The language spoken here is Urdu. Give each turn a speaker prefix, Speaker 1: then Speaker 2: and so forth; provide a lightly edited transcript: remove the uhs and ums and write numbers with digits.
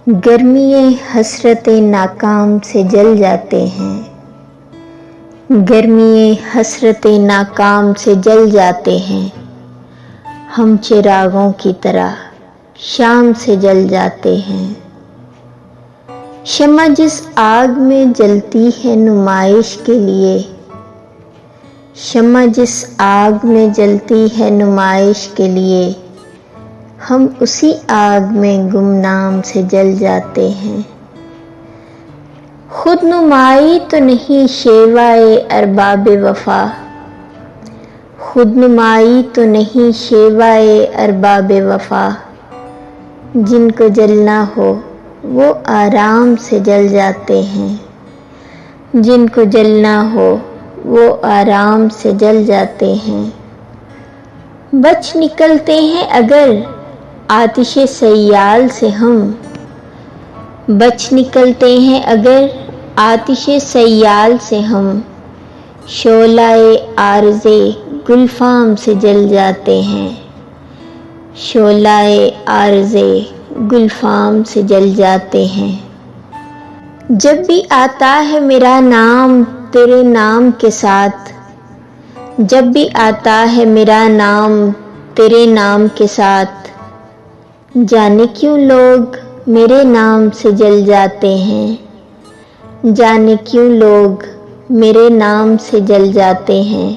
Speaker 1: گرمی حسرت ناکام سے جل جاتے ہیں، گرمی حسرت ناکام سے جل جاتے ہیں، ہم چراغوں کی طرح شام سے جل جاتے ہیں۔ شمع جس آگ میں جلتی ہے نمائش کے لیے، شمع جس آگ میں جلتی ہے نمائش کے لیے، ہم اسی آگ میں گمنام سے جل جاتے ہیں۔ خود نمائی تو نہیں شیوائے ارباب وفا، خود نمائی تو نہیں شیوائے ارباب وفا، جن کو جلنا ہو وہ آرام سے جل جاتے ہیں، جن کو جلنا ہو وہ آرام سے جل جاتے ہیں۔ بچ نکلتے ہیں اگر آتش سیال سے ہم، بچ نکلتے ہیں اگر آتش سیال سے ہم، شعلہ عارض گلفام سے جل جاتے ہیں، شعلہ عارض گلفام سے جل جاتے ہیں۔ جب بھی آتا ہے میرا نام تیرے نام کے ساتھ، جب بھی آتا ہے میرا نام تیرے نام کے ساتھ، جانے کیوں لوگ میرے نام سے جل جاتے ہیں، جانے کیوں لوگ میرے نام سے جل جاتے ہیں۔